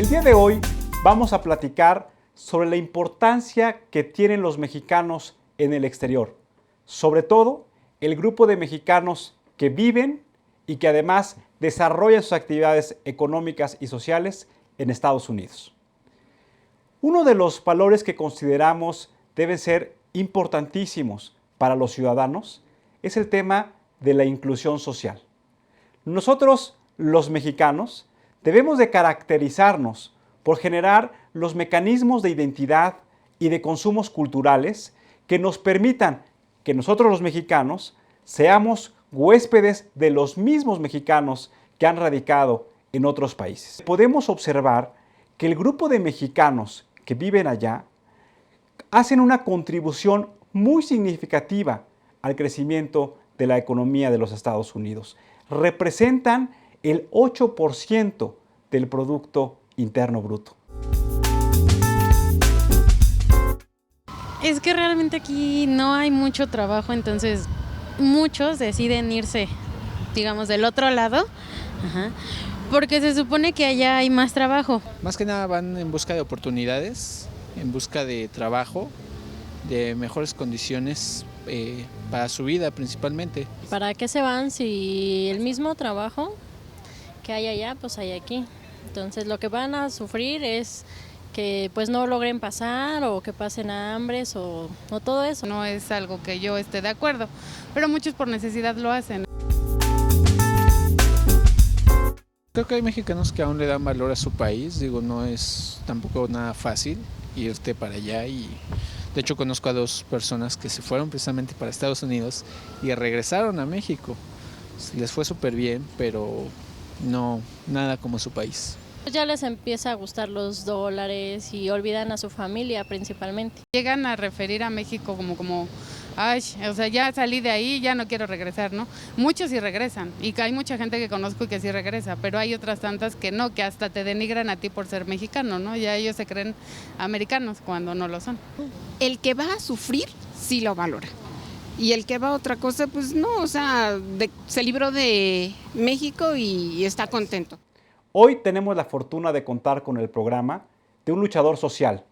El día de hoy vamos a platicar sobre la importancia que tienen los mexicanos en el exterior, sobre todo el grupo de mexicanos que viven y que además desarrollan sus actividades económicas y sociales en Estados Unidos. Uno de los valores que consideramos deben ser importantísimos para los ciudadanos es el tema de la inclusión social. Nosotros, los mexicanos, debemos de caracterizarnos por generar los mecanismos de identidad y de consumos culturales que nos permitan que nosotros los mexicanos seamos huéspedes de los mismos mexicanos que han radicado en otros países. Podemos observar que el grupo de mexicanos que viven allá hacen una contribución muy significativa al crecimiento de la economía de los Estados Unidos. Representan el 8% del Producto Interno Bruto. Es que realmente aquí no hay mucho trabajo, entonces muchos deciden irse, digamos, del otro lado, porque se supone que allá hay más trabajo. Más que nada van en busca de oportunidades, en busca de trabajo, de mejores condiciones para su vida principalmente. ¿Para qué se van si el mismo trabajo que hay allá, pues hay aquí? Entonces lo que van a sufrir es que pues no logren pasar o que pasen hambres o todo eso. No es algo que yo esté de acuerdo, pero muchos por necesidad lo hacen. Creo que hay mexicanos que aún le dan valor a su país, digo, no es tampoco nada fácil irte para allá y de hecho conozco a 2 personas que se fueron precisamente para Estados Unidos y regresaron a México. Les fue súper bien, pero no, nada como su país. Ya les empieza a gustar los dólares y olvidan a su familia principalmente. Llegan a referir a México como ay, o sea, ya salí de ahí, ya no quiero regresar, ¿no? Muchos sí regresan y hay mucha gente que conozco y que sí regresa, pero hay otras tantas que no, que hasta te denigran a ti por ser mexicano, ¿no? Ya ellos se creen americanos cuando no lo son. El que va a sufrir sí lo valora. Y el que va a otra cosa, pues no, o sea, se libró de México y está contento. Hoy tenemos la fortuna de contar con el programa de un luchador social,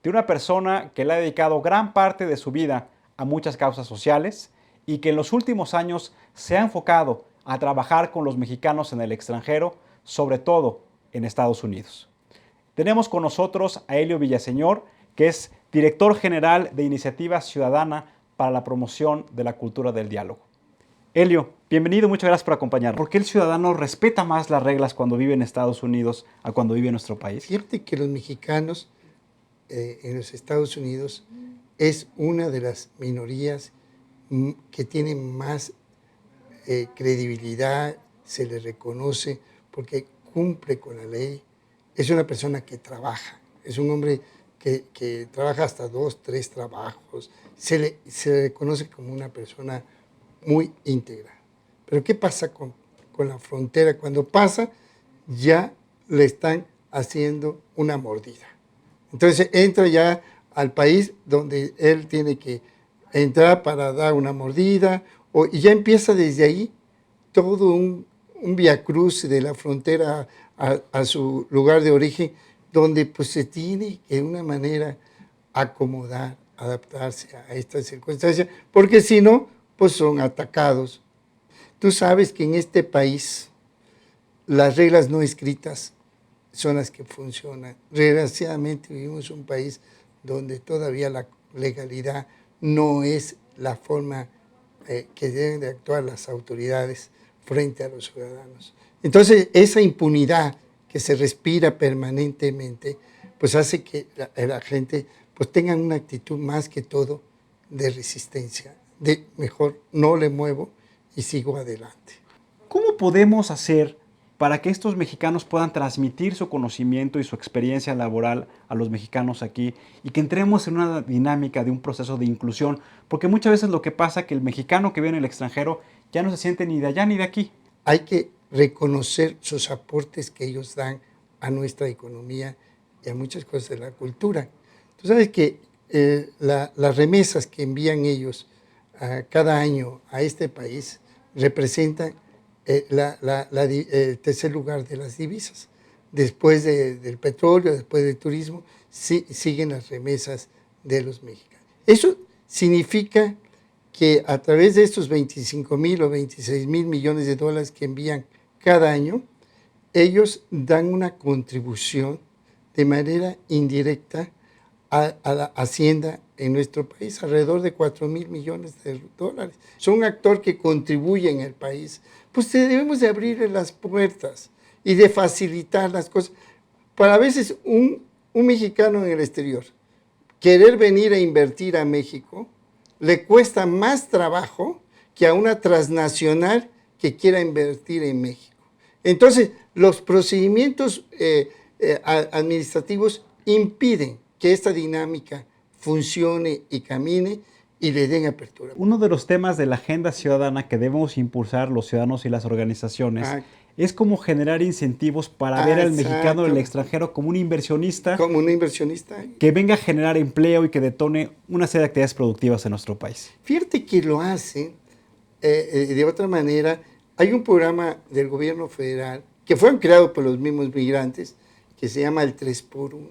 de una persona que le ha dedicado gran parte de su vida a muchas causas sociales y que en los últimos años se ha enfocado a trabajar con los mexicanos en el extranjero, sobre todo en Estados Unidos. Tenemos con nosotros a Helio Villaseñor, que es director general de Iniciativa Ciudadana para la Promoción de la Cultura del Diálogo. Helio, bienvenido, muchas gracias por acompañarnos. ¿Por qué el ciudadano respeta más las reglas cuando vive en Estados Unidos a cuando vive en nuestro país? Fíjate que los mexicanos en los Estados Unidos es una de las minorías que tienen más credibilidad, se le reconoce porque cumple con la ley. Es una persona que trabaja, es un hombre que trabaja hasta 2, 3 trabajos. Se le reconoce como una persona muy íntegra. Pero ¿qué pasa con la frontera? Cuando pasa, ya le están haciendo una mordida. Entonces entra ya al país donde él tiene que entrar para dar una mordida, y ya empieza desde ahí todo un viacruz de la frontera a su lugar de origen, donde pues se tiene que de una manera acomodar, adaptarse a estas circunstancias, porque si no, pues son atacados. Tú sabes que en este país las reglas no escritas son las que funcionan. Desgraciadamente vivimos en un país donde todavía la legalidad no es la forma que deben de actuar las autoridades frente a los ciudadanos. Entonces, esa impunidad que se respira permanentemente, pues hace que la gente pues tenga una actitud más que todo de resistencia, de mejor no le muevo y sigo adelante. ¿Cómo podemos hacer para que estos mexicanos puedan transmitir su conocimiento y su experiencia laboral a los mexicanos aquí y que entremos en una dinámica de un proceso de inclusión? Porque muchas veces lo que pasa es que el mexicano que vive en el extranjero ya no se siente ni de allá ni de aquí. Hay que reconocer sus aportes que ellos dan a nuestra economía y a muchas cosas de la cultura. Tú sabes que las remesas que envían ellos cada año a este país representan el tercer lugar de las divisas. después del petróleo, después del turismo, siguen las remesas de los mexicanos. Eso significa que a través de estos 25,000 o 26,000 millones de dólares que envían cada año, ellos dan una contribución de manera indirecta a la hacienda en nuestro país, alrededor de 4,000 millones de dólares. Son un actor que contribuye en el país. Pues debemos de abrirle las puertas y de facilitar las cosas. Para a veces un mexicano en el exterior querer venir a invertir a México le cuesta más trabajo que a una transnacional que quiera invertir en México. Entonces, los procedimientos administrativos impiden que esta dinámica funcione y camine y le den apertura. Uno de los temas de la agenda ciudadana que debemos impulsar los ciudadanos y las organizaciones es cómo generar incentivos para ver al mexicano del extranjero como un inversionista. Como un inversionista. Que venga a generar empleo y que detone una serie de actividades productivas en nuestro país. Fíjate que lo hace de otra manera. Hay un programa del gobierno federal que fueron creados por los mismos migrantes que se llama el 3x1.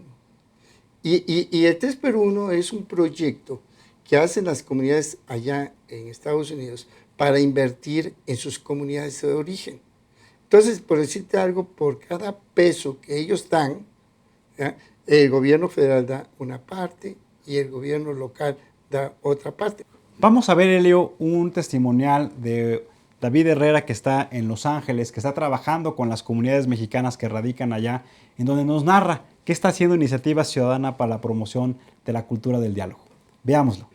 Y el 3x1 es un proyecto que hacen las comunidades allá en Estados Unidos para invertir en sus comunidades de origen. Entonces, por decirte algo, por cada peso que ellos dan, ¿ya?, el gobierno federal da una parte y el gobierno local da otra parte. Vamos a ver, Elio, un testimonial de David Herrera, que está en Los Ángeles, que está trabajando con las comunidades mexicanas que radican allá, en donde nos narra qué está haciendo Iniciativa Ciudadana para la promoción de la cultura del diálogo. Veámoslo.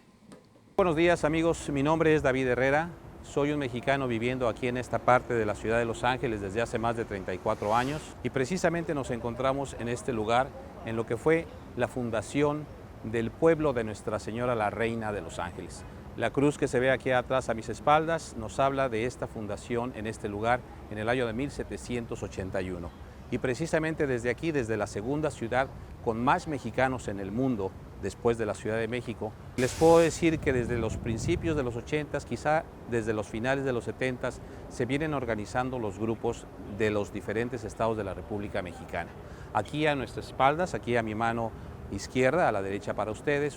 Buenos días, amigos. Mi nombre es David Herrera. Soy un mexicano viviendo aquí en esta parte de la ciudad de Los Ángeles desde hace más de 34 años y precisamente nos encontramos en este lugar, en lo que fue la fundación del pueblo de Nuestra Señora la Reina de Los Ángeles. La cruz que se ve aquí atrás a mis espaldas nos habla de esta fundación en este lugar en el año de 1781. Y precisamente desde aquí, desde la segunda ciudad con más mexicanos en el mundo, después de la Ciudad de México, les puedo decir que desde los principios de los 80s, quizá desde los finales de los 70s, se vienen organizando los grupos de los diferentes estados de la República Mexicana. Aquí a nuestras espaldas, aquí a mi mano izquierda, a la derecha para ustedes,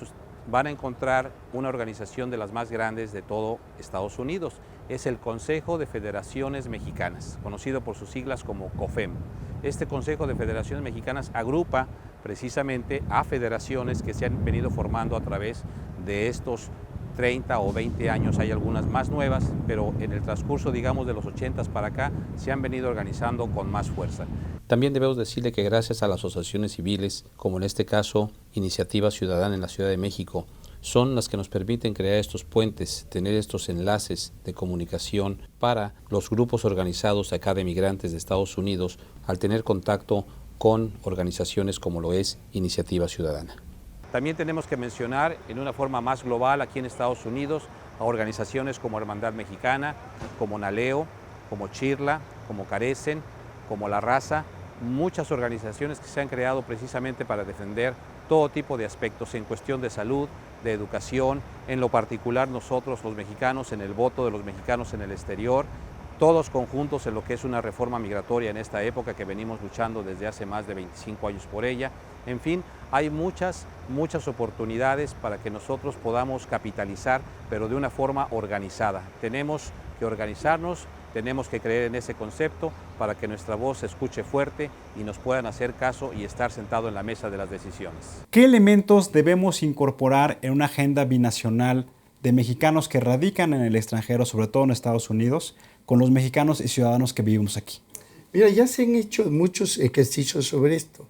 van a encontrar una organización de las más grandes de todo Estados Unidos. Es el Consejo de Federaciones Mexicanas, conocido por sus siglas como COFEM. Este Consejo de Federaciones Mexicanas agrupa precisamente a federaciones que se han venido formando a través de estos 30 o 20 años. Hay algunas más nuevas, pero en el transcurso, digamos, de los 80s para acá, se han venido organizando con más fuerza. También debemos decirle que gracias a las asociaciones civiles, como en este caso Iniciativa Ciudadana en la Ciudad de México, son las que nos permiten crear estos puentes, tener estos enlaces de comunicación para los grupos organizados acá de migrantes de Estados Unidos al tener contacto con organizaciones como lo es Iniciativa Ciudadana. También tenemos que mencionar en una forma más global aquí en Estados Unidos a organizaciones como Hermandad Mexicana, como NALEO, como CHIRLA, como Carecen, como La Raza, muchas organizaciones que se han creado precisamente para defender todo tipo de aspectos en cuestión de salud, de educación, en lo particular nosotros los mexicanos, en el voto de los mexicanos en el exterior, todos conjuntos en lo que es una reforma migratoria en esta época que venimos luchando desde hace más de 25 años por ella. En fin, hay muchas oportunidades para que nosotros podamos capitalizar, pero de una forma organizada. Tenemos que organizarnos, tenemos que creer en ese concepto para que nuestra voz se escuche fuerte y nos puedan hacer caso y estar sentado en la mesa de las decisiones. ¿Qué elementos debemos incorporar en una agenda binacional de mexicanos que radican en el extranjero, sobre todo en Estados Unidos, con los mexicanos y ciudadanos que vivimos aquí? Mira, ya se han hecho muchos ejercicios sobre esto.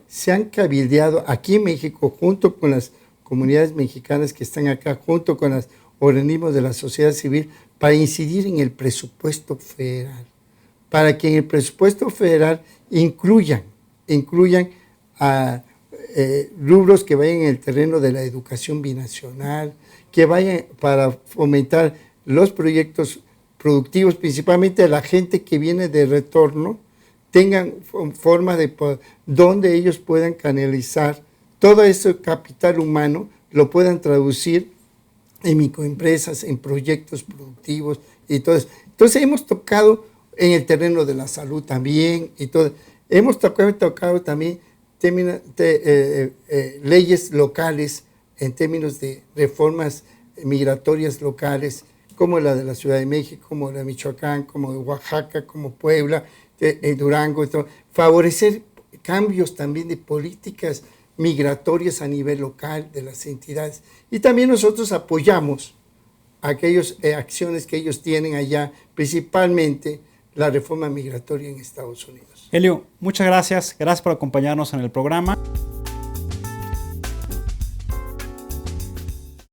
Se han cabildeado aquí en México, junto con las comunidades mexicanas que están acá, junto con los organismos de la sociedad civil, para incidir en el presupuesto federal, para que en el presupuesto federal incluyan a rubros que vayan en el terreno de la educación binacional, que vayan para fomentar los proyectos productivos, principalmente a la gente que viene de retorno, tengan forma de donde ellos puedan canalizar todo ese capital humano, lo puedan traducir en microempresas, en proyectos productivos y todo eso. Entonces hemos tocado en el terreno de la salud también y todo. Hemos tocado también leyes locales en términos de reformas migratorias locales, como la de la Ciudad de México, como la de Michoacán, como de Oaxaca, como Puebla, Durango, favorecer cambios también de políticas migratorias a nivel local de las entidades. Y también nosotros apoyamos aquellas acciones que ellos tienen allá, principalmente la reforma migratoria en Estados Unidos. Helio, muchas gracias. Gracias por acompañarnos en el programa.